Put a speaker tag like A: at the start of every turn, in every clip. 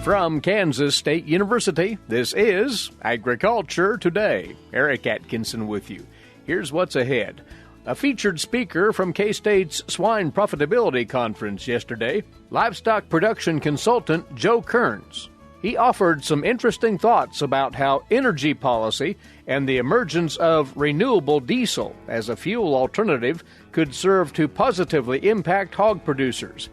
A: From Kansas State University, this is Agriculture Today. Eric Atkinson with you. Here's what's ahead. A featured speaker from K-State's Swine Profitability Conference yesterday, livestock production consultant Joe Kerns. He offered some interesting thoughts about how energy policy and the emergence of renewable diesel as a fuel alternative could serve to positively impact hog producers.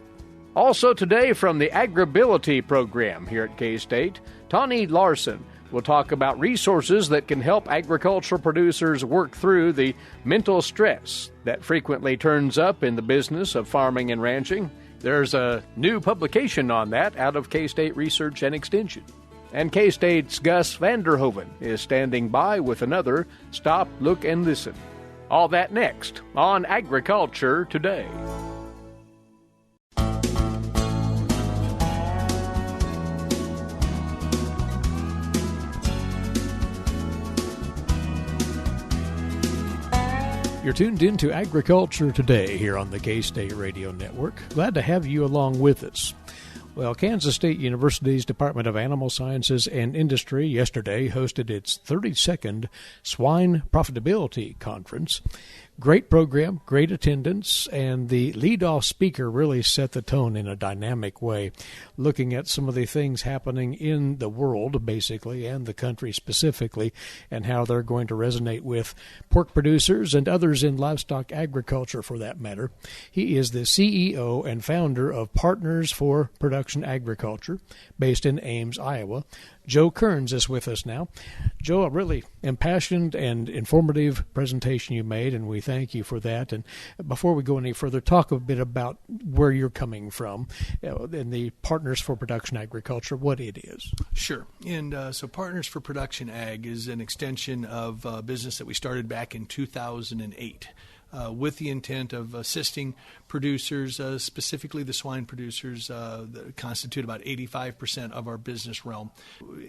A: Also today from the AgrAbility Program here at K-State, Tawnie Larson will talk about resources that can help agricultural producers work through the mental stress that frequently turns up in the business of farming and ranching. There's a new publication on that out of K-State Research and Extension. And K-State's Gus van Der Hoeven is standing by with another Stop, Look, and Listen. All that next on Agriculture Today. You're tuned into Agriculture Today here on the K-State Radio Network. Glad to have you along with us. Well, Kansas State University's Department of Animal Sciences and Industry yesterday hosted its 32nd Swine Profitability Conference. Great program, great attendance, and the lead-off speaker really set the tone in a dynamic way, looking at some of the things happening in the world, basically, and the country specifically, and how they're going to resonate with pork producers and others in livestock agriculture, for that matter. He is the CEO and founder of Partners for Production Agriculture, based in Ames, Iowa. Joe Kerns is with us now. Joe, a really impassioned and informative presentation you made, and we thank you for that. And before we go any further, talk a bit about where you're coming from in the Partners for Production Agriculture, what it is.
B: Sure. And so Partners for Production Ag is an extension of a business that we started back in 2008. With the intent of assisting producers, specifically the swine producers that constitute about 85% of our business realm,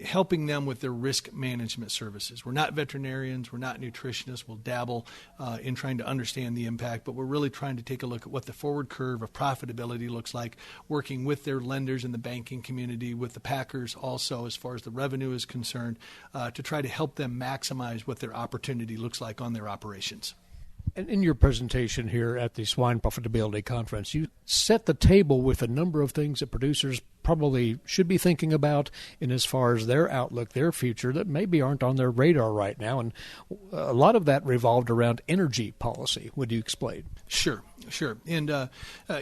B: helping them with their risk management services. We're not veterinarians, we're not nutritionists, we'll dabble in trying to understand the impact, but we're really trying to take a look at what the forward curve of profitability looks like, working with their lenders in the banking community, with the packers also as far as the revenue is concerned, to try to help them maximize what their opportunity looks like on their operations.
A: And in your presentation here at the Swine Profitability Conference, you set the table with a number of things that producers probably should be thinking about in as far as their outlook, their future, that maybe aren't on their radar right now. And a lot of that revolved around energy policy. Would you explain?
B: Sure. And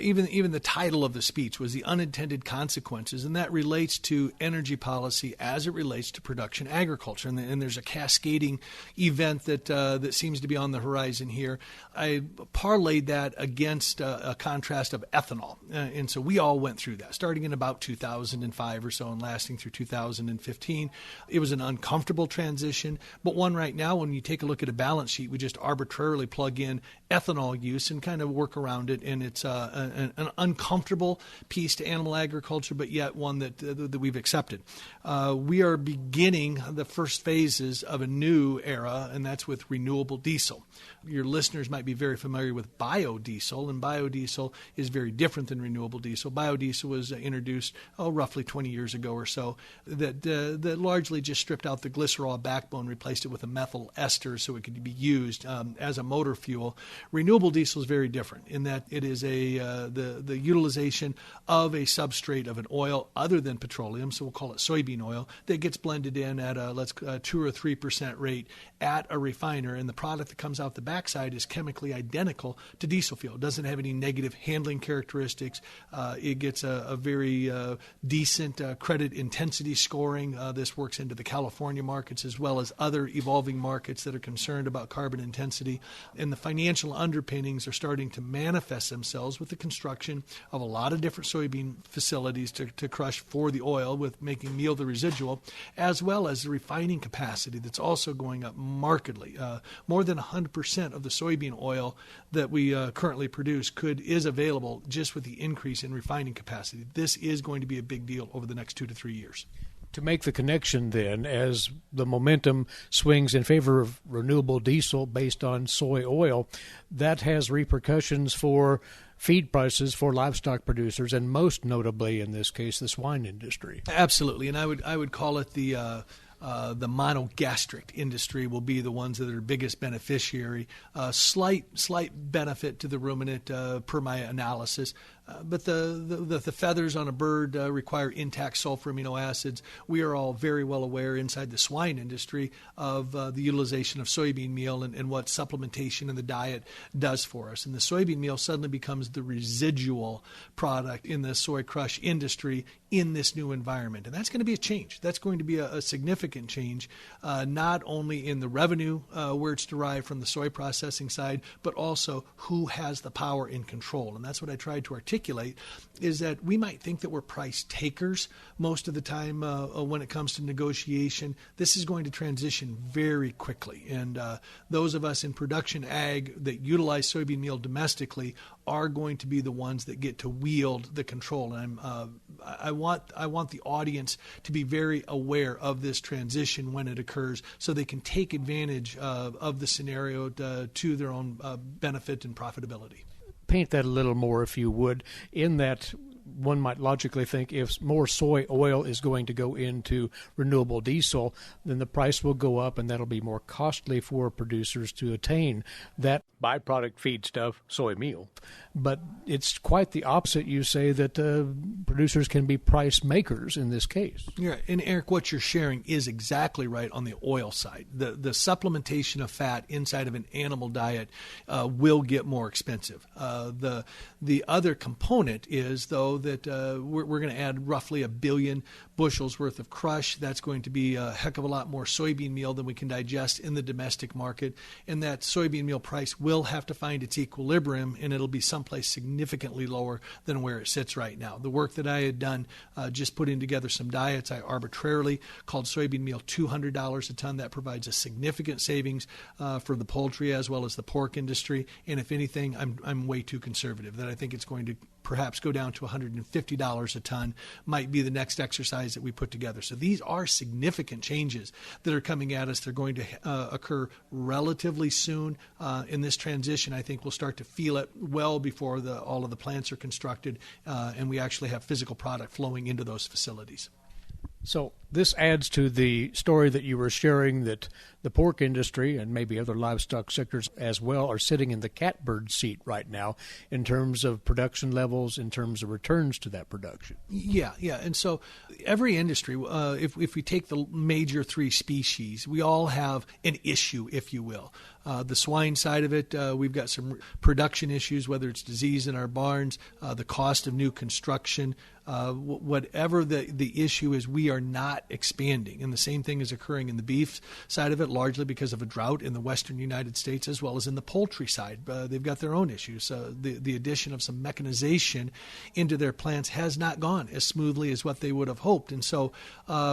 B: even the title of the speech was The Unintended Consequences, and that relates to energy policy as it relates to production agriculture. And there's a cascading event that seems to be on the horizon here. I parlayed that against a contrast of ethanol. And so we all went through that, starting in about 2005 or so and lasting through 2015. It was an uncomfortable transition, but one right now, when you take a look at a balance sheet, we just arbitrarily plug in ethanol use and kind of work around it, and it's an uncomfortable piece to animal agriculture, but yet one that we've accepted. We are beginning the first phases of a new era, and that's with renewable diesel. Your listeners might be very familiar with biodiesel, and biodiesel is very different than renewable diesel. Biodiesel was introduced roughly 20 years ago or so, that largely just stripped out the glycerol backbone, replaced it with a methyl ester so it could be used as a motor fuel. Renewable diesel is very different in that it is the utilization of a substrate of an oil other than petroleum, so we'll call it soybean oil, that gets blended in at a 2 or 3% rate at a refiner, and the product that comes out the backside is chemically identical to diesel fuel. It doesn't have any negative handling characteristics. It gets a very decent credit intensity scoring. This works into the California markets as well as other evolving markets that are concerned about carbon intensity. And the financial underpinnings are starting to manifest themselves with the construction of a lot of different soybean facilities to crush for the oil, with making meal the residual, as well as the refining capacity that's also going up markedly. More than 100% of the soybean oil that we currently produce is available just with the increase in refining capacity. This is going to be a big deal over the next 2 to 3 years.
A: To make the connection then, as the momentum swings in favor of renewable diesel based on soy oil, that has repercussions for feed prices for livestock producers, and most notably in this case, the swine industry.
B: Absolutely, and I would call it the monogastric industry will be the ones that are the biggest beneficiary. Slight benefit to the ruminant per my analysis. But the feathers on a bird require intact sulfur amino acids. We are all very well aware inside the swine industry of the utilization of soybean meal and what supplementation in the diet does for us. And the soybean meal suddenly becomes the residual product in the soy crush industry in this new environment. And that's going to be a change. That's going to be a significant change, not only in the revenue where it's derived from the soy processing side, but also who has the power and control. And that's what I tried to articulate, is that we might think that we're price takers most of the time when it comes to negotiation. This is going to transition very quickly. And those of us in production ag that utilize soybean meal domestically are going to be the ones that get to wield the control. And I want the audience to be very aware of this transition when it occurs, so they can take advantage of the scenario to their own benefit and profitability.
A: Paint that a little more, if you would, in that one might logically think if more soy oil is going to go into renewable diesel, then the price will go up, and that'll be more costly for producers to attain that byproduct feedstuff, soy meal. But it's quite the opposite. You say that producers can be price makers in this case.
B: Yeah, and Eric, what you're sharing is exactly right on the oil side. The supplementation of fat inside of an animal diet will get more expensive. The other component is, though, that we're going to add roughly 1 billion bushels worth of crush. That's going to be a heck of a lot more soybean meal than we can digest in the domestic market. And that soybean meal price will have to find its equilibrium, and it'll be someplace significantly lower than where it sits right now. The work that I had done just putting together some diets, I arbitrarily called soybean meal $200 a ton. That provides a significant savings for the poultry as well as the pork industry. And if anything, I'm way too conservative. That I think it's going to perhaps go down to $150 a ton might be the next exercise that we put together. So these are significant changes that are coming at us. They're going to occur relatively soon in this transition. I think we'll start to feel it well before all of the plants are constructed and we actually have physical product flowing into those facilities.
A: So this adds to the story that you were sharing that the pork industry and maybe other livestock sectors as well are sitting in the catbird seat right now in terms of production levels, in terms of returns to that production. Yeah.
B: And so every industry, if we take the major three species, we all have an issue, if you will. The swine side of it, we've got some production issues, whether it's disease in our barns, the cost of new construction, whatever the issue is, we are not expanding. And the same thing is occurring in the beef side of it, largely because of a drought in the western United States, as well as in the poultry side. They've got their own issues. The addition of some mechanization into their plants has not gone as smoothly as what they would have hoped. And so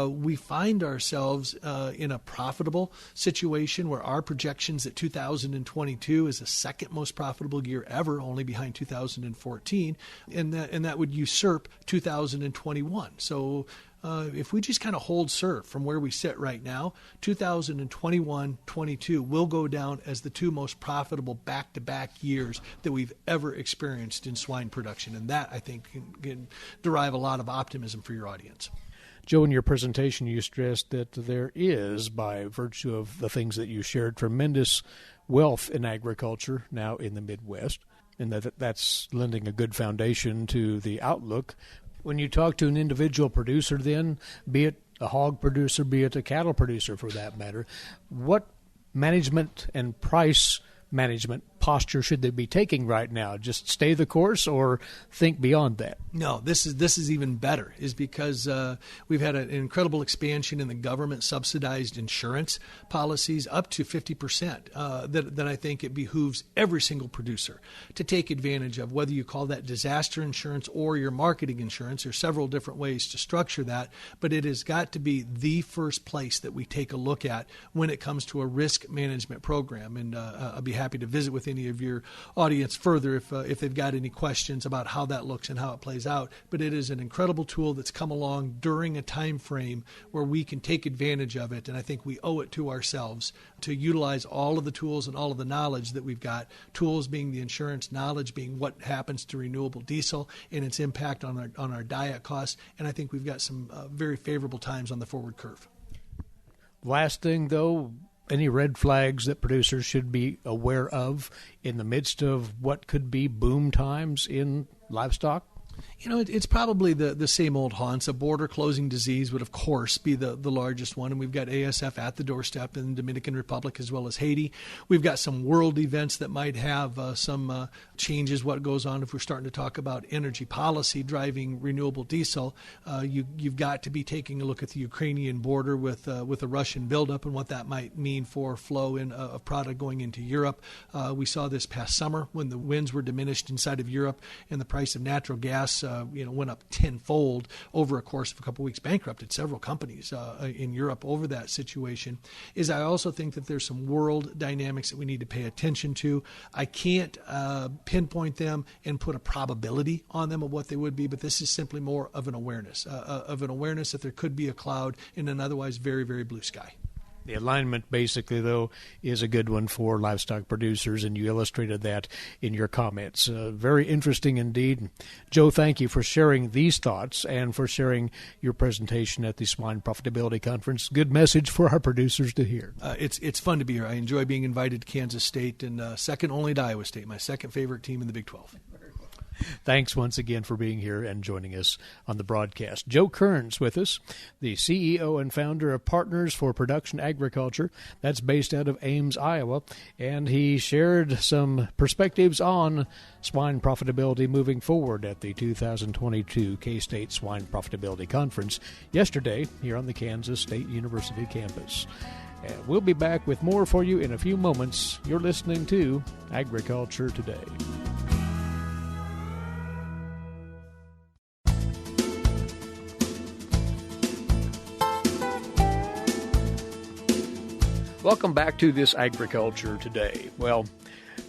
B: we find ourselves in a profitable situation where our projections that 2022 is the second most profitable year ever, only behind 2014, and that would usurp 2021. So if we just kind of hold serve from where we sit right now, 2021-22 will go down as the two most profitable back-to-back years that we've ever experienced in swine production. And that, I think, can derive a lot of optimism for your audience.
A: Joe, in your presentation, you stressed that there is, by virtue of the things that you shared, tremendous wealth in agriculture now in the Midwest, and that's lending a good foundation to the outlook. When you talk to an individual producer then, be it a hog producer, be it a cattle producer for that matter, what management and price management posture should they be taking right now? Just stay the course or think beyond that?
B: No, this is even better, is because we've had an incredible expansion in the government subsidized insurance policies up to 50% that I think it behooves every single producer to take advantage of, whether you call that disaster insurance or your marketing insurance. There are several different ways to structure that, but it has got to be the first place that we take a look at when it comes to a risk management program. And I'll be happy to visit with any of your audience further if they've got any questions about how that looks and how it plays out. But it is an incredible tool that's come along during a time frame where we can take advantage of it, and I think we owe it to ourselves to utilize all of the tools and all of the knowledge that we've got, tools being the insurance, knowledge being what happens to renewable diesel and its impact on our diet costs, and I think we've got some very favorable times on the forward curve.
A: Last thing, though, any red flags that producers should be aware of in the midst of what could be boom times in livestock?
B: You know, it's probably the same old haunts. A border closing disease would, of course, be the largest one. And we've got ASF at the doorstep in the Dominican Republic as well as Haiti. We've got some world events that might have some changes what goes on if we're starting to talk about energy policy driving renewable diesel. You've got to be taking a look at the Ukrainian border with a Russian buildup and what that might mean for flow of product going into Europe. We saw this past summer when the winds were diminished inside of Europe and the price of natural gas went up tenfold over a course of a couple of weeks, bankrupted several companies in Europe over that situation. I also think that there's some world dynamics that we need to pay attention to. I can't pinpoint them and put a probability on them of what they would be, but this is simply more of an awareness that there could be a cloud in an otherwise very, very blue sky.
A: The alignment, basically, though, is a good one for livestock producers, and you illustrated that in your comments. Very interesting indeed. Joe, thank you for sharing these thoughts and for sharing your presentation at the Swine Profitability Conference. Good message for our producers to hear.
B: It's fun to be here. I enjoy being invited to Kansas State, and second only to Iowa State, my second favorite team in the Big 12.
A: Thanks once again for being here and joining us on the broadcast. Joe Kerns with us, the CEO and founder of Partners for Production Agriculture. That's based out of Ames, Iowa. And he shared some perspectives on swine profitability moving forward at the 2022 K-State Swine Profitability Conference yesterday here on the Kansas State University campus. And we'll be back with more for you in a few moments. You're listening to Agriculture Today. Welcome back to this Agriculture Today. Well,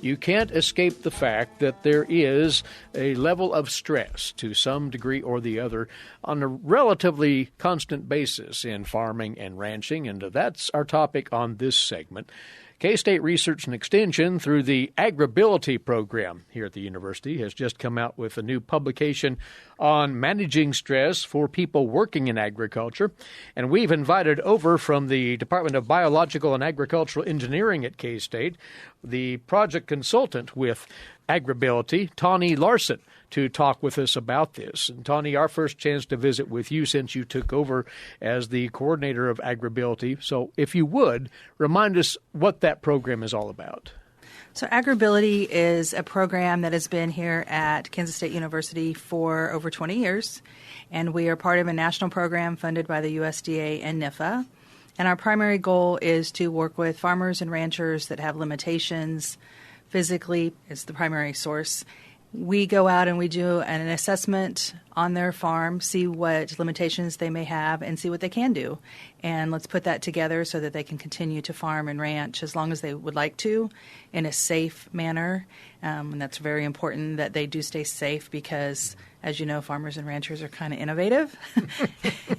A: you can't escape the fact that there is a level of stress to some degree or the other on a relatively constant basis in farming and ranching, and that's our topic on this segment. K-State Research and Extension, through the AgrAbility Program here at the university, has just come out with a new publication on managing stress for people working in agriculture. And we've invited over from the Department of Biological and Agricultural Engineering at K-State the project consultant with AgrAbility, Tawnie Larson, to talk with us about this. And Tawnie, our first chance to visit with you since you took over as the coordinator of AgrAbility. So if you would, remind us what that program is all about.
C: So AgrAbility is a program that has been here at Kansas State University for over 20 years, and we are part of a national program funded by the USDA and NIFA. And our primary goal is to work with farmers and ranchers that have limitations. Physically is the primary source. We go out and we do an assessment on their farm, see what limitations they may have, and see what they can do. And let's put that together so that they can continue to farm and ranch as long as they would like to in a safe manner. And that's very important that they do stay safe because, as you know, farmers and ranchers are kind of innovative.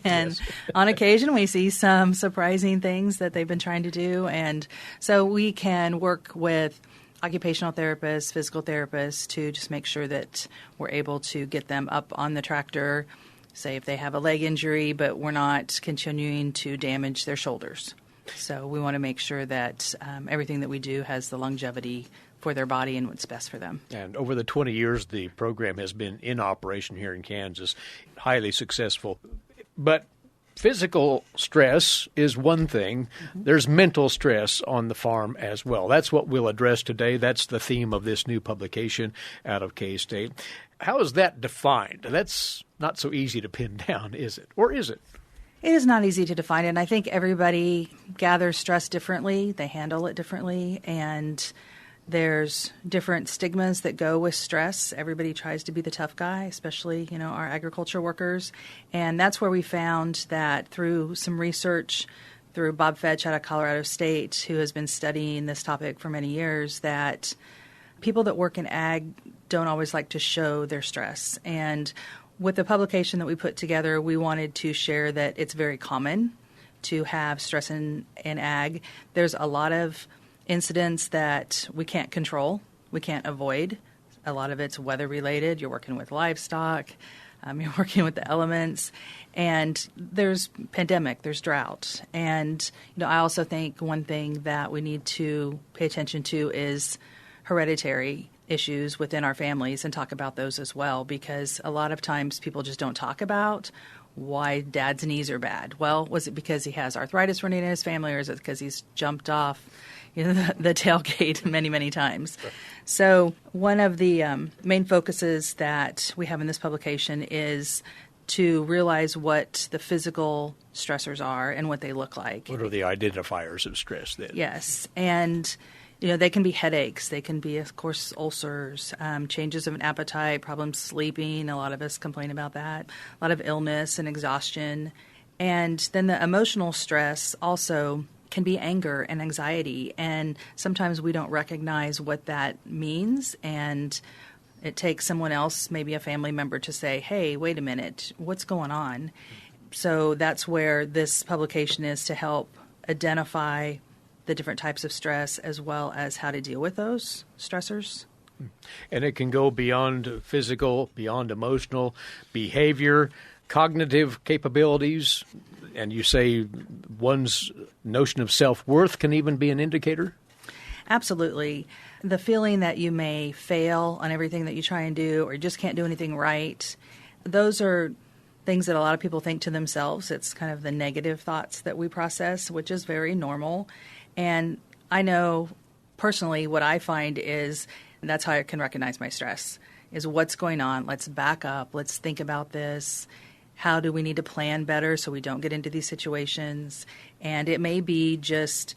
C: And yes. On occasion, we see some surprising things that they've been trying to do. And so we can work with occupational therapists, physical therapists, to just make sure that we're able to get them up on the tractor, say if they have a leg injury, but we're not continuing to damage their shoulders. So we want to make sure that everything that we do has the longevity for their body and what's best for them.
A: And over the 20 years the program has been in operation here in Kansas, highly successful. But physical stress is one thing. Mm-hmm. There's mental stress on the farm as well. That's what we'll address today. That's the theme of this new publication out of K-State. How is that defined? That's not so easy to pin down, is it? Or is it?
C: It is not easy to define, and I think everybody gathers stress differently. They handle it differently, and there's different stigmas that go with stress. Everybody tries to be the tough guy, especially, our agriculture workers. And that's where we found that through some research, through Bob Fetch out of Colorado State, who has been studying this topic for many years, that people that work in ag don't always like to show their stress. And with the publication that we put together, we wanted to share that it's very common to have stress in ag. There's a lot of incidents that we can't control, we can't avoid. A lot of it's weather related. You're working with livestock, you're working with the elements, and there's pandemic, there's drought. And I also think one thing that we need to pay attention to is hereditary issues within our families and talk about those as well, because a lot of times people just don't talk about why dad's knees are bad. Well, was it because he has arthritis running in his family, or is it because he's jumped off the tailgate many, many times? Right. So one of the main focuses that we have in this publication is to realize what the physical stressors are and what they look like.
A: What are the identifiers of stress then?
C: Yes. And they can be headaches. They can be, of course, ulcers, changes of an appetite, problems sleeping. A lot of us complain about that. A lot of illness and exhaustion. And then the emotional stress also can be anger and anxiety. And sometimes we don't recognize what that means. And it takes someone else, maybe a family member, to say, hey, wait a minute, what's going on? So that's where this publication is, to help identify the different types of stress as well as how to deal with those stressors.
A: And it can go beyond physical, beyond emotional, behavior, cognitive capabilities. And you say one's notion of self-worth can even be an indicator?
C: Absolutely. The feeling that you may fail on everything that you try and do, or you just can't do anything right, those are things that a lot of people think to themselves. It's kind of the negative thoughts that we process, which is very normal. And I know personally what I find is that's how I can recognize my stress, is what's going on. Let's back up. Let's think about this. How do we need to plan better so we don't get into these situations? And it may be just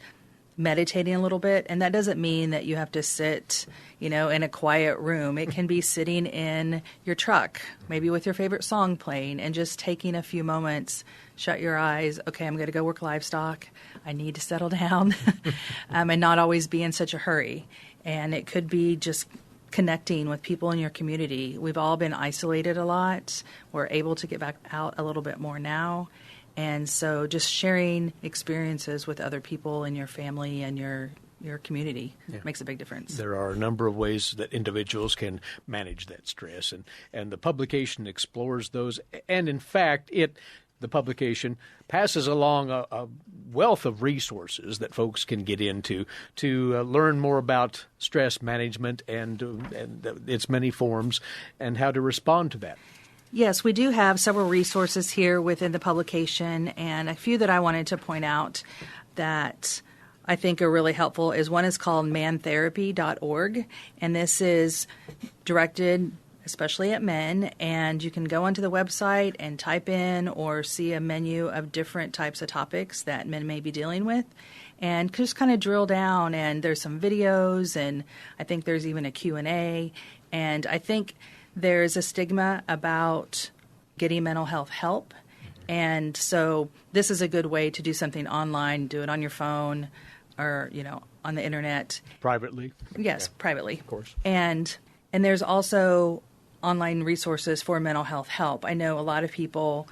C: meditating a little bit. And that doesn't mean that you have to sit, in a quiet room. It can be sitting in your truck, maybe with your favorite song playing, and just taking a few moments, shut your eyes. Okay, I'm going to go work livestock. I need to settle down and not always be in such a hurry. And it could be just connecting with people in your community. We've all been isolated a lot. We're able to get back out a little bit more now. And so just sharing experiences with other people in your family and your community makes a big difference.
A: There are a number of ways that individuals can manage that stress, and the publication explores those. And in fact, the publication passes along a wealth of resources that folks can get into to learn more about stress management and its many forms and how to respond to that.
C: Yes, we do have several resources here within the publication, and a few that I wanted to point out that I think are really helpful is one is called mantherapy.org, and this is directed especially at men, and you can go onto the website and type in or see a menu of different types of topics that men may be dealing with, and just kind of drill down. And there's some videos, and I think there's even a Q&A, and I think there's a stigma about getting mental health help, and so this is a good way to do something online, do it on your phone or, on the internet.
A: Privately?
C: Yes, privately.
A: Of course.
C: And there's also online resources for mental health help. I know a lot of people,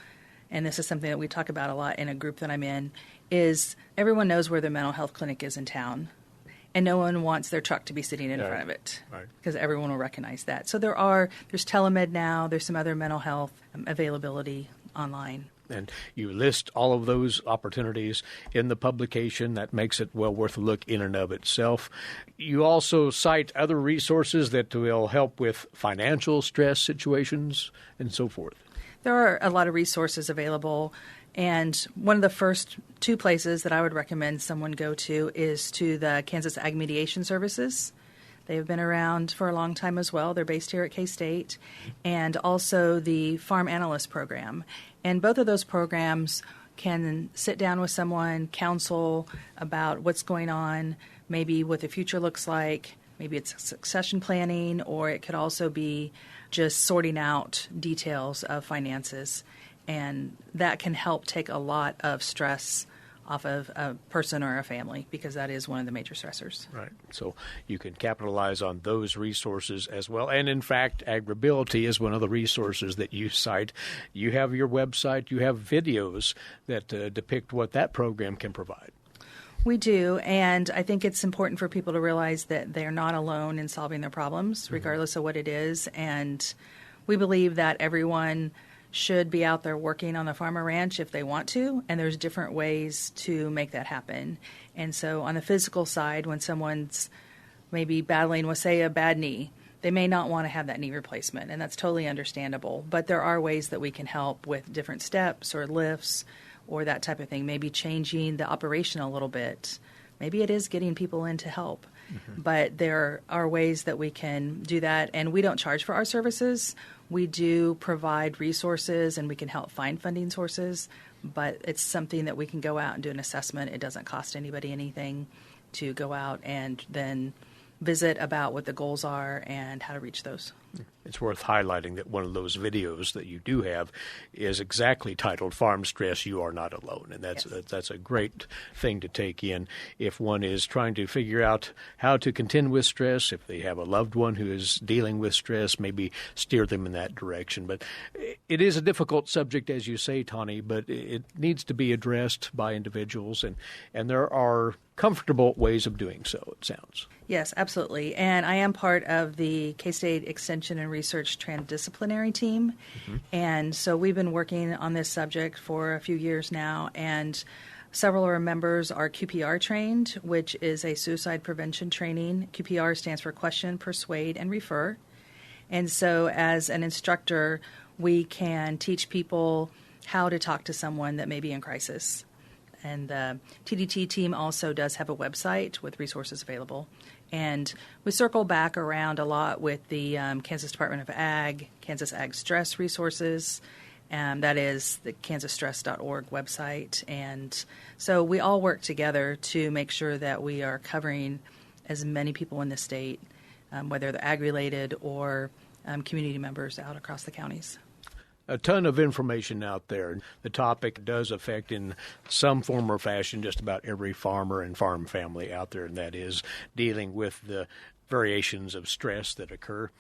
C: and this is something that we talk about a lot in a group that I'm in, is everyone knows where the mental health clinic is in town, and no one wants their truck to be sitting in front of it, because everyone will recognize that. So there's telemed now, there's some other mental health availability online.
A: And you list all of those opportunities in the publication. That makes it well worth a look in and of itself. You also cite other resources that will help with financial stress situations and so forth.
C: There are a lot of resources available, and one of the first two places that I would recommend someone go to is to the Kansas Ag Mediation Services. They have been around for a long time as well. They're based here at K-State, and also the Farm Analyst Program. And both of those programs can sit down with someone, counsel about what's going on, maybe what the future looks like. Maybe it's succession planning, or it could also be just sorting out details of finances. And that can help take a lot of stress off of a person or a family, because that is one of the major stressors.
A: Right. So you can capitalize on those resources as well. And in fact, AgrAbility is one of the resources that you cite. You have your website, you have videos that depict what that program can provide.
C: We do, and I think it's important for people to realize that they're not alone in solving their problems, regardless of what it is. And we believe that everyone should be out there working on the farm or ranch if they want to, and there's different ways to make that happen. And so on the physical side, when someone's maybe battling with, say, a bad knee, they may not want to have that knee replacement, and that's totally understandable. But there are ways that we can help with different steps or lifts or that type of thing, maybe changing the operation a little bit. Maybe it is getting people in to help. But there are ways that we can do that, and we don't charge for our services. We do provide resources, and we can help find funding sources, but it's something that we can go out and do an assessment. It doesn't cost anybody anything to go out and then visit about what the goals are and how to reach those.
A: It's worth highlighting that one of those videos that you do have is exactly titled "Farm Stress, You Are Not Alone," and that's a great thing to take in if one is trying to figure out how to contend with stress. If they have a loved one who is dealing with stress, maybe steer them in that direction. But it is a difficult subject, as you say, Tawnie, but it needs to be addressed by individuals, and there are comfortable ways of doing so, it sounds.
C: Yes, absolutely. And I am part of the K-State Extension and Research Transdisciplinary team. And so we've been working on this subject for a few years now, and several of our members are QPR trained, which is a suicide prevention training. QPR stands for Question, Persuade, and Refer. And so as an instructor, we can teach people how to talk to someone that may be in crisis. And the TDT team also does have a website with resources available. And we circle back around a lot with the Kansas Department of Ag, Kansas Ag Stress Resources, and that is the kansasstress.org website. And so we all work together to make sure that we are covering as many people in the state, whether they're ag-related or community members out across the counties.
A: A ton of information out there. The topic does affect in some form or fashion just about every farmer and farm family out there, and that is dealing with the variations of stress that occur.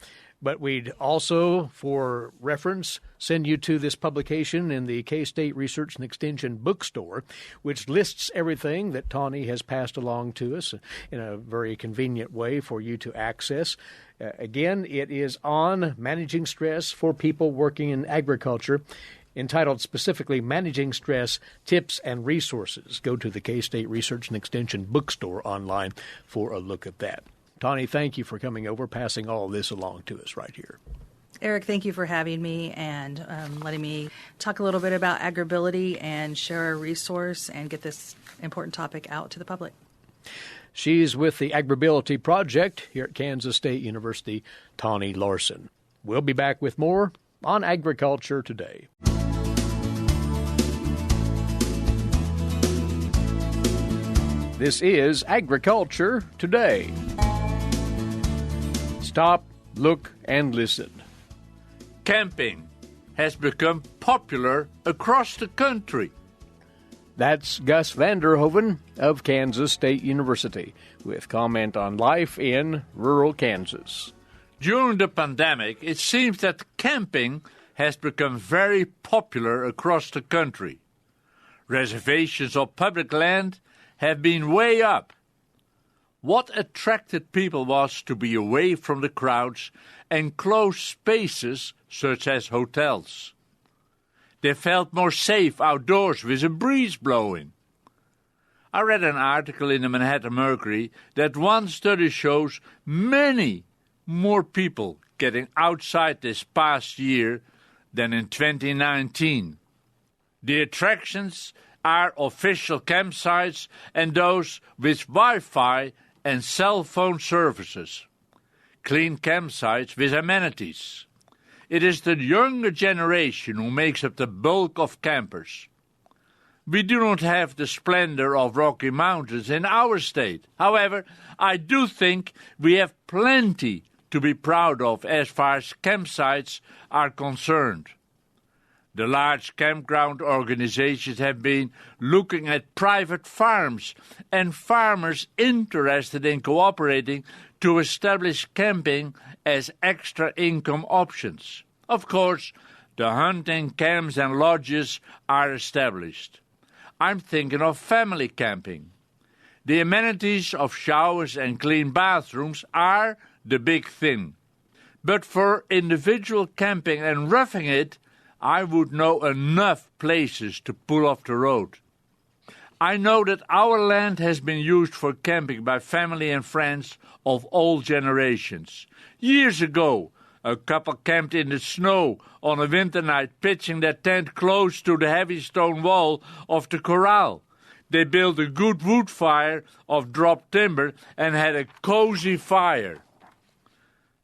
A: But we'd also, for reference, send you to this publication in the K-State Research and Extension bookstore, which lists everything that Tawnie has passed along to us in a very convenient way for you to access. Again, it is on managing stress for people working in agriculture, entitled specifically Managing Stress, Tips and Resources. Go to the K-State Research and Extension bookstore online for a look at that. Tawnie, thank you for coming over, passing all this along to us right here.
C: Eric, thank you for having me and letting me talk a little bit about AgrAbility and share a resource and get this important topic out to the public.
A: She's with the AgrAbility Project here at Kansas State University, Tawnie Larson. We'll be back with more on Agriculture Today. This is Agriculture Today. Stop, look, and listen.
D: Camping has become popular across the country.
A: That's Gus van Der Hoeven of Kansas State University with comment on life in rural Kansas.
D: During the pandemic, it seems that camping has become very popular across the country. Reservations of public land have been way up. What attracted people was to be away from the crowds and closed spaces such as hotels. They felt more safe outdoors with a breeze blowing. I read an article in the Manhattan Mercury that one study shows many more people getting outside this past year than in 2019. The attractions are official campsites and those with Wi-Fi and cell phone services, clean campsites with amenities. It is the younger generation who makes up the bulk of campers. We do not have the splendor of Rocky Mountains in our state. However, I do think we have plenty to be proud of as far as campsites are concerned. The large campground organizations have been looking at private farms and farmers interested in cooperating to establish camping as extra income options. Of course, the hunting camps and lodges are established. I'm thinking of family camping. The amenities of showers and clean bathrooms are the big thing. But for individual camping and roughing it, I would know enough places to pull off the road. I know that our land has been used for camping by family and friends of all generations. Years ago, a couple camped in the snow on a winter night, pitching their tent close to the heavy stone wall of the corral. They built a good wood fire of dropped timber and had a cozy fire.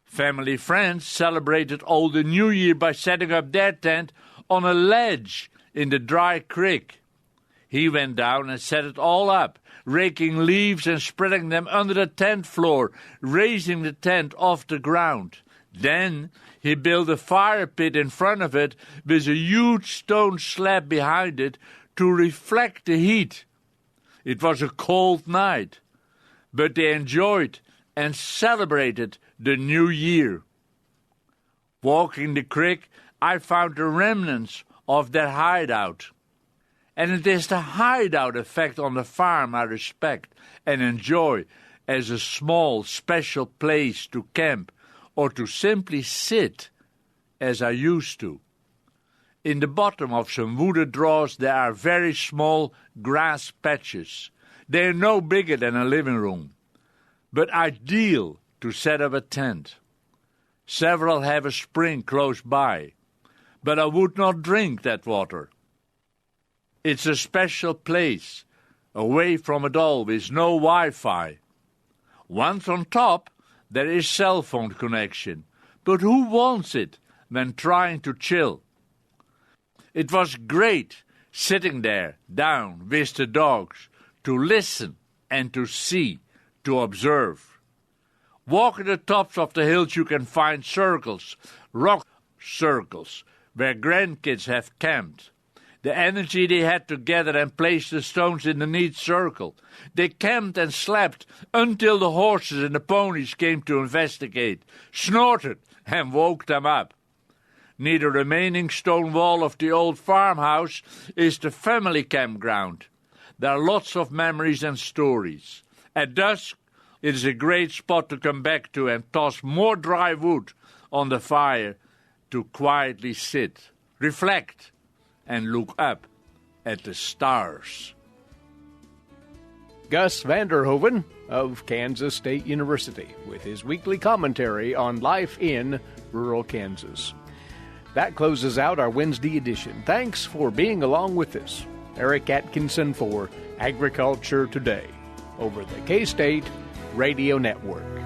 D: Family friends celebrated Old and New Year by setting up their tent on a ledge in the dry creek. He went down and set it all up, raking leaves and spreading them under the tent floor, raising the tent off the ground. Then he built a fire pit in front of it with a huge stone slab behind it to reflect the heat. It was a cold night, but they enjoyed and celebrated the new year. Walking the creek, I found the remnants of their hideout. And it is the hideout effect on the farm I respect and enjoy as a small, special place to camp or to simply sit as I used to. In the bottom of some wooded draws there are very small grass patches. They are no bigger than a living room, but ideal to set up a tent. Several have a spring close by, but I would not drink that water. It's a special place, away from it all, with no Wi-Fi. Once on top, there is cell phone connection, but who wants it when trying to chill? It was great sitting there, down with the dogs, to listen and to see, to observe. Walking the tops of the hills you can find circles, rock circles, where grandkids have camped. The energy they had to gather and place the stones in the neat circle. They camped and slept until the horses and the ponies came to investigate, snorted and woke them up. Near the remaining stone wall of the old farmhouse is the family campground. There are lots of memories and stories. At dusk, it is a great spot to come back to and toss more dry wood on the fire to quietly sit, reflect, and look up at the stars.
A: Gus van Der Hoeven of Kansas State University with his weekly commentary on life in rural Kansas. That closes out our Wednesday edition. Thanks for being along with us. Eric Atkinson for Agriculture Today over the K-State Radio Network.